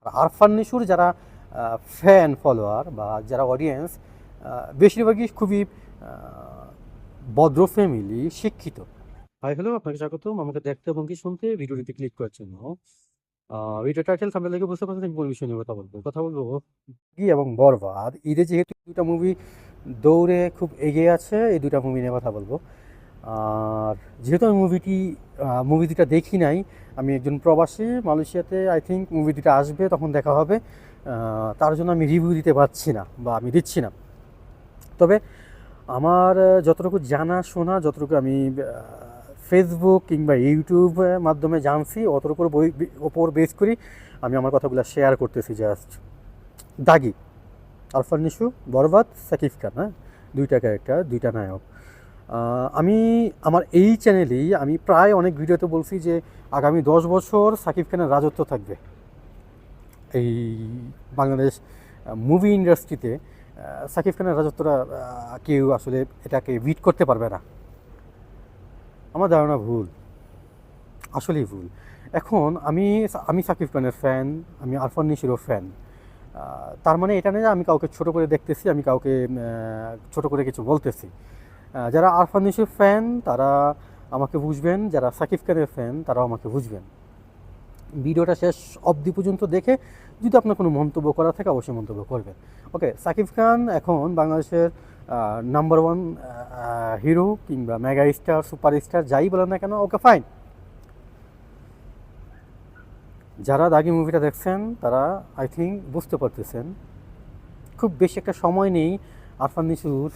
আর আরফান নিশুর যারা fan follower বা যারা অডিয়েন্স বেশিরভাগই খুবই ভদ্র ফ্যামিলি, শিক্ষিত। হাই হ্যালো, আপনাকে স্বাগতম আমাকে দেখতে এবং কি শুনতে ভিডিওটিতে ক্লিক করার জন্য। ভিডিও টাইটেল সামনে দেখে বুঝতে পারছেন আমি কোন বিষয় নিয়ে কথা বলবো কি এবং বরবাদ ঈদে যেহেতু দুটা মুভি দৌড়ে খুব এগিয়ে আছে, এই দুটা মুভি নিয়ে কথা বলবো। আর যেহেতু আমি মুভি দুটা দেখি নাই, আমি একজন প্রবাসী মালয়েশিয়াতে, আই থিঙ্ক মুভি দুটা আসবে তখন দেখা হবে, তার জন্য আমি রিভিউ দিতে পারছি না বা আমি দিচ্ছি না। তবে আমার যতটুকু জানা শোনা, যতটুকু আমি ফেসবুক কিংবা ইউটিউবের মাধ্যমে জানছি, অতটুকুর ওপর বেস করি আমি আমার কথাগুলো শেয়ার করতেছি। জাস্ট দাগি, আরফান নিশু, বরবাদ, সাকিব খান, হ্যাঁ, দুইটা ক্যারেক্টার, দুইটা নায়ক। আমি আমার এই চ্যানেলেই আমি প্রায় অনেক ভিডিওতে বলছি যে আগামী 10 বছর সাকিব খানের রাজত্ব থাকবে এই বাংলাদেশ মুভি ইন্ডাস্ট্রিতে। সাকিব খানের রাজত্বটা কেউ আসলে এটাকে বিট করতে পারবে না। আমার ধারণা ভুল, আসলেই ভুল। এখন আমি সাকিব খানের ফ্যান, আমি আরফান নিশিরও ফ্যান। তার মানে এটা নয় যে আমি কাউকে ছোট করে দেখতেছি, আমি কাউকে ছোট করে কিছু বলতেছি। যারা আরফান নিশির ফ্যান তারা আমাকে বুঝবেন, যারা সাকিব খানের ফ্যান তারাও আমাকে বুঝবেন। ভিডিওটা শেষ অবধি পর্যন্ত দেখে যদি আপনার কোনো মন্তব্য করা থাকে অবশ্যই মন্তব্য করবেন। ওকে, সাকিব খান এখন বাংলাদেশের নাম্বার ওয়ান হিরো কিংবা মেগা স্টার, সুপার স্টার, যাই বলেন না কেন, ওকে ফাইন। যারা দাগি মুভিটা দেখছেন তারা আই থিঙ্ক বুঝতে পারতেছেন খুব বেশি একটা সময় নেই আরফান নিশুর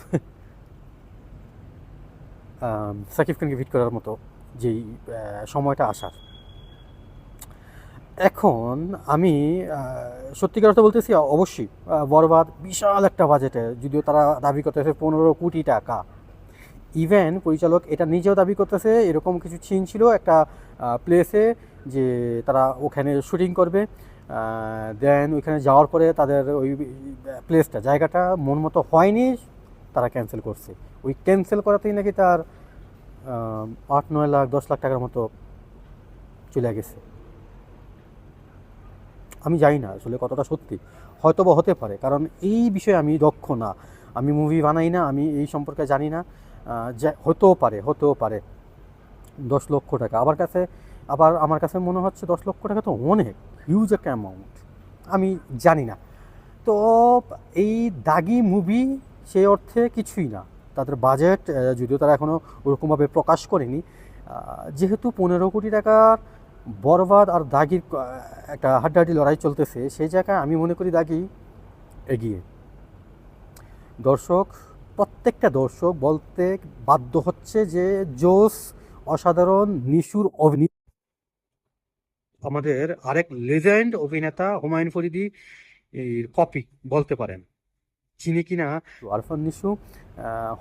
সাকিব খানকে ভিট করার মতো যেই সময়টা আসার। এখন আমি সত্যিকার অর্থ বলতেছি, অবশ্যই বরবাদ বিশাল একটা বাজেটে, যদিও তারা দাবি করতেছে 15 কোটি টাকা। ইভেন পরিচালক এটা নিজেও দাবি করতেছে এরকম কিছু সিন ছিল একটা প্লেসে, যে তারা ওখানে শুটিং করবে, দেন ওইখানে যাওয়ার পরে তাদের ওই প্লেসটা, জায়গাটা মন মতো হয়নি, তারা ক্যান্সেল করছে। ওই ক্যান্সেল করাতেই নাকি তার 8-9 লাখ 10 লাখ টাকার মতো চলে গেছে। আমি জানি না আসলে কতটা সত্যি, হয়তো বা হতে পারে, কারণ এই বিষয়ে আমি দক্ষ না, আমি মুভি বানাই না, আমি এই সম্পর্কে জানি না। হতেও পারে 10 লক্ষ টাকা। আবার আমার কাছে মনে হচ্ছে 10 লক্ষ টাকা তো অনেক হিউজ একটা অ্যামাউন্ট, আমি জানি না। তো এই দাগি মুভি সেই অর্থে কিছুই না, তাদের বাজেট যদিও তারা এখনও ওরকমভাবে প্রকাশ করেনি। যেহেতু 15 কোটি টাকার বরবাদ আর দাগির একটা হাড্ডাহাড্ডি লড়াই চলতেছে, সেই জায়গায় আমি মনে করি দাগি এগিয়ে। প্রত্যেকটা দর্শক বলতে বাধ্য হচ্ছে যে জোস, অসাধারণ, নিশুর অভিনীত। আমাদের আরেক লেজেন্ড অভিনেতা হুমায়ুন ফরিদি এর কপি বলতে পারেন, চিনি কিনা আরফান নিশু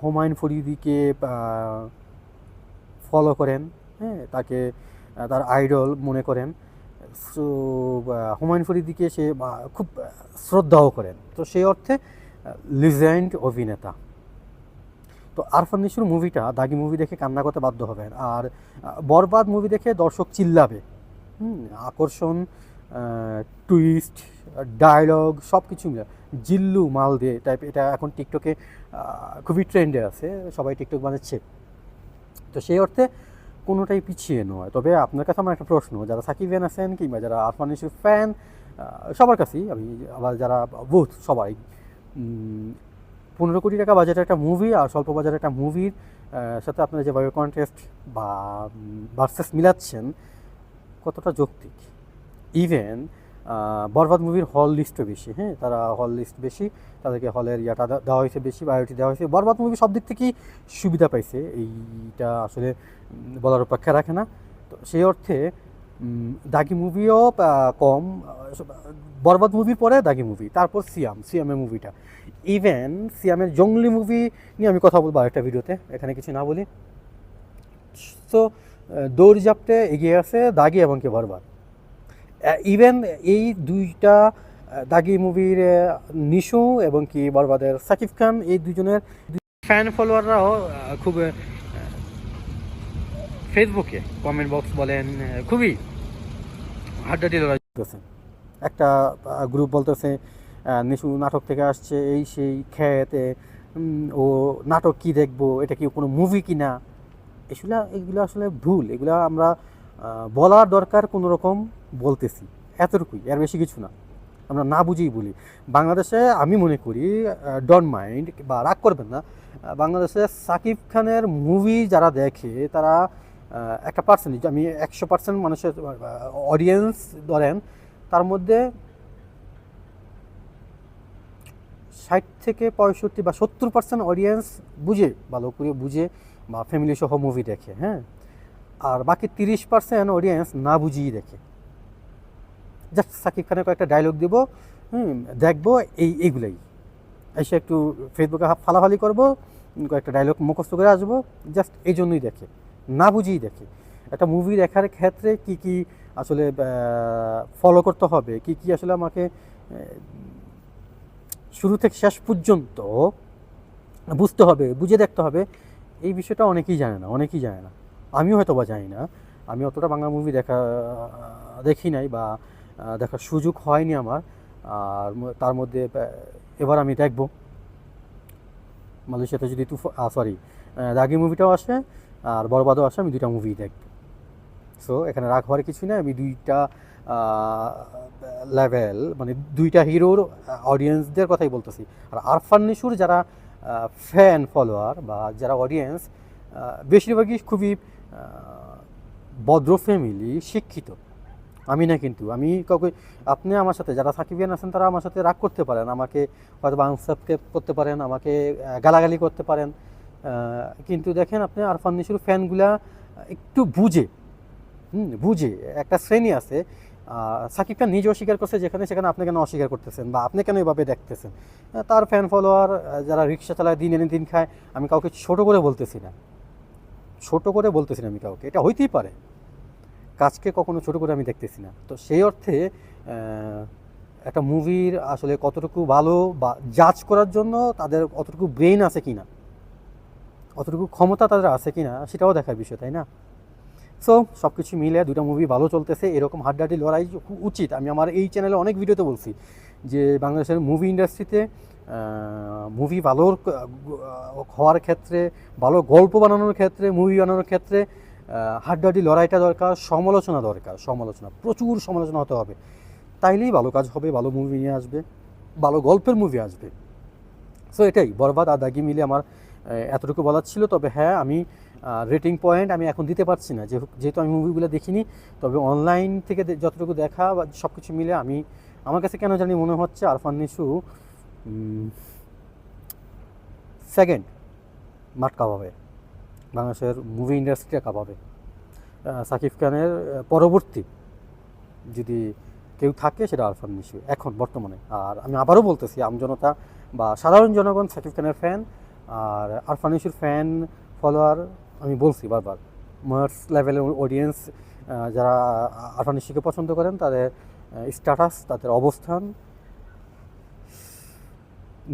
হুমায়ুন ফরিদিকে ফলো করেন, হ্যাঁ, তাকে তার আইডল মনে করেন। সো হুমায়ুন ফরিদিকে সে খুব শ্রদ্ধাও করেন, তো সেই অর্থে লিজেন্ড অভিনেতা। তো আরফান নিশুর মুভিটা দাগি মুভি দেখে কান্না করতে বাধ্য হবেন, আর বরবাদ মুভি দেখে দর্শক চিল্লাবে। আকর্ষণ, টুইস্ট, ডায়লগ সব কিছু মিলে জিল্লু মাল দিয়ে টাইপ, এটা এখন টিকটকে খুবই ট্রেন্ডে আছে, সবাই টিকটক বানাচ্ছে। তো সেই অর্থে কোনোটাই পিছিয়ে নয়। তবে আপনার কাছে আমার একটা প্রশ্ন, যারা সাকিব খান আছেন কিংবা যারা আরফান নিশুর ফ্যান, সবার কাছেই আমি, আবার যারা বুথ সবাই, 15 কোটি টাকা বাজেটের একটা মুভি আর স্বল্প বাজারের একটা মুভির সাথে আপনারা যেভাবে কন্টেস্ট বা ভার্সেস মিলাচ্ছেন, কতটা যৌক্তিক? ইভেন বরবাদ মুভির হল লিস্টও বেশি, হ্যাঁ, তারা হল লিস্ট বেশি, তাদেরকে হলের ইয়াটা দেওয়া হয়েছে বেশি, বায়োটি দেওয়া হয়েছে। বরবাদ মুভি সব দিক থেকেই সুবিধা পাইছে, এইটা আসলে বলার অপেক্ষা রাখে না। তো সেই অর্থে দাগি মুভিও কম, বরবাদ মুভির পরে দাগি মুভি, তারপর সিয়ামের মুভিটা। ইভেন সিয়ামের জঙ্গলি মুভি নিয়ে আমি কথা বলবো আরেকটা ভিডিওতে, এখানে কিছু না বলি। তো দৌড়ঝাঁপটে এগিয়ে আছে দাগি এবং কি বরবাদ। ইভেন এই দুইটা দাগি মুভির নিশু এবং কি বরবাদের সাকিব খান, এই দুজনের ফ্যান ফলোয়াররাও খুব ফেসবুকে কমেন্ট বক্স বলেন খুবই হাড্ডাহাড্ডি লড়াই করতেছে। একটা গ্রুপ বলতেছে নিশু নাটক থেকে আসছে, এই সেই খেতে ও নাটক কি দেখবো, এটা কি কোনো মুভি কিনা। এগুলো আসলে ভুল। এগুলো আমরা বলার দরকার কোনো রকম বলতেছি, এতটুকুই, এর বেশি কিছু না। আমরা না বুঝেই বলি। বাংলাদেশে আমি মনে করি, ডোন্ট মাইন্ড বা রাগ করবেন না, বাংলাদেশে সাকিব খানের মুভি যারা দেখে তারা একটা পার্সেন্টেজ, আমি 100% মানুষের অডিয়েন্স ধরেন, তার মধ্যে 60 থেকে 65 বা 70% অডিয়েন্স বুঝে, ভালো করে বুঝে বা ফ্যামিলি সহ মুভি দেখে, হ্যাঁ। আর বাকি 30% অডিয়েন্স না বুঝিয়ে দেখে। জাস্ট সাকিব খানের কয়েকটা ডায়লগ দিব, দেখবো, এইগুলাই এসে একটু ফেসবুকে ফালাফালি করবো, কয়েকটা ডায়লগ মুখস্থ করে আসবো, জাস্ট এই জন্যই দেখে, না বুঝিয়েই দেখে। একটা মুভি দেখার ক্ষেত্রে কি কি আসলে ফলো করতে হবে, কি কি আসলে আমাকে শুরু থেকে শেষ পর্যন্ত বুঝতে হবে, বুঝে দেখতে হবে, এই বিষয়টা অনেকেই জানে না। আমিও হয়তো বা জানি না। আমি অতটা বাংলা মুভি দেখি নাই বা দেখার সুযোগ হয়নি আমার। আর তার মধ্যে এবার আমি দেখব, মালয়েশিয়াতে যদি দাগি মুভিটাও আসে আর বরবাদও আসে, আমি দুইটা মুভি দেখব। সো এখানে রাগ হওয়ার কিছু না। আমি দুইটা লেভেল, মানে দুইটা হিরোর অডিয়েন্সদের কথাই বলতেছি। আর আরফান নিশুর যারা ফ্যান ফলোয়ার বা যারা অডিয়েন্স, বেশিরভাগই খুবই ভদ্র ফ্যামিলি, শিক্ষিত। আমি না, কিন্তু আমি কাউকে, আপনি আমার সাথে যারা সাকিবিয়ান আছেন তারা আমার সাথে রাগ করতে পারেন, আমাকে হয়তো আনসাবস্ক্রাইব করতে পারেন, আমাকে গালাগালি করতে পারেন, কিন্তু দেখেন আপনি আরফান নিশুর ফ্যানগুলা একটু বুঝে একটা শ্রেণী আছে। সাকিব খান নিজে অস্বীকার করছে যেখানে, সেখানে আপনি কেন অস্বীকার করতেছেন বা আপনি কেন এভাবে দেখতেছেন। তার ফ্যান ফলোয়ার যারা রিক্সা চালায়, দিন এনে দিন খায়, আমি কাউকে ছোট করে বলতেছি না আমি কাউকে, এটা হইতেই পারে, কাজকে কখনো ছোট করে আমি দেখতেছি না। তো সেই অর্থে একটা মুভির আসলে কতটুকু ভালো বা জাজ করার জন্য তাদের অতটুকু ব্রেন আছে কিনা, অতটুকু ক্ষমতা তাদের আছে কিনা, সেটাও দেখার বিষয়, তাই না? সো সব কিছু মিলে দুটো মুভি ভালো চলতেছে, এরকম হাড্ডাহাড্ডি লড়াই উচিত। আমি আমার এই চ্যানেলে অনেক ভিডিওতে বলছি যে বাংলাদেশের মুভি ইন্ডাস্ট্রিতে মুভি ভালো হওয়ার ক্ষেত্রে, ভালো গল্প বানানোর ক্ষেত্রে, মুভি বানানোর ক্ষেত্রে হাড্ডাহাড্ডি লড়াইটা দরকার, সমালোচনা দরকার, প্রচুর সমালোচনা হতে হবে, তাইলেই ভালো কাজ হবে, ভালো মুভি নিয়ে আসবে, ভালো গল্পের মুভি আসবে। সো এটাই, বরবাদ আর দাগি মিলে আমার এতটুকু বলার ছিল। তবে হ্যাঁ, আমি রেটিং পয়েন্ট আমি এখন দিতে পারছি না, যেহেতু আমি মুভিগুলো দেখিনি। তবে অনলাইন থেকে যতটুকু দেখা বা সব কিছু মিলে আমার কাছে কেন জানি মনে হচ্ছে আরফান নিশু সেকেন্ড মাঠ কাঁপাবে, বাংলাদেশের মুভি ইন্ডাস্ট্রিটা কাঁপাবে। সাকিব খানের পরবর্তী যদি কেউ থাকে সেটা আরফান নিশু এখন বর্তমানে। আর আমি আবারও বলতেছি, আমজনতা বা সাধারণ জনগণ সাকিব খানের ফ্যান আর আরফান নিশুর ফ্যান ফলোয়ার, আমি বলছি বারবার, মার্স লেভেলের অডিয়েন্স যারা আরফান নিশুকে পছন্দ করেন, তাদের স্ট্যাটাস, তাদের অবস্থান,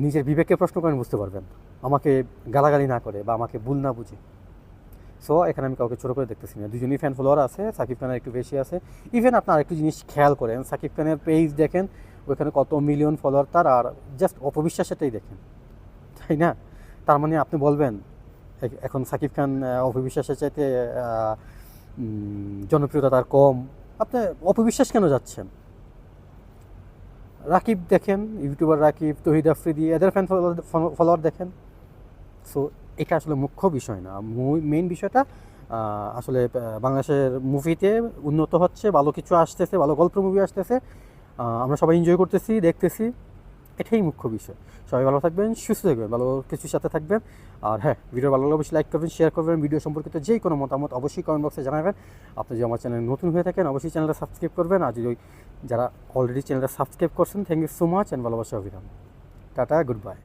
নিজের বিবেককে প্রশ্ন করেন, বুঝতে পারবেন, আমাকে গালাগালি না করে বা আমাকে ভুল না বুঝে। সো এখানে আমি কাউকে ছোটো করে দেখতেছি না, দুজনই ফ্যান ফলোয়ার আছে, সাকিব খানের একটু বেশি আছে। ইভেন আপনার আরেকটু জিনিস খেয়াল করেন, সাকিব খানের পেজ দেখেন, ওইখানে কত মিলিয়ন ফলোয়ার তার, আর জাস্ট অপবিশ্বাসেরটাই দেখেন, তাই না? তার মানে আপনি বলবেন এখন সাকিব খান অপবিশ্বাসের চাইতে জনপ্রিয়তা তার কম, আপনি অপবিশ্বাস কেন যাচ্ছেন? রাকিব দেখেন, ইউটিউবার রাকিব, তহিদ আফ্রিদি, এদের ফ্যান ফলোয়ার দেখেন। সো এটা আসলে মুখ্য বিষয় না, মেইন বিষয়টা আসলে বাংলাদেশের মুভিতে উন্নত হচ্ছে, ভালো কিছু আসতেছে, ভালো গল্পের মুভি আসতেছে, আমরা সবাই এনজয় করতেছি, দেখতেছি, এটাই মুখ্য বিষয়। সবাই ভালো থাকবেন, সুস্থ থাকবেন, ভালো কিছুর সাথে থাকবেন। আর হ্যাঁ, ভিডিও ভালো লাগলে অবশ্যই লাইক করবেন, শেয়ার করবেন। ভিডিও সম্পর্কিত যে কোনো মতামত অবশ্যই কমেন্ট বক্সে জানাবেন। আপনি যদি আমার চ্যানেল নতুন হয়ে থাকেন অবশ্যই চ্যানেলটা সাবস্ক্রাইব করবেন, আর যদি যারা অলরেডি চ্যানেলটা সাবস্ক্রাইব করছেন, thank you so much and ভালোবাসা অভিরাম। Tata, good bye.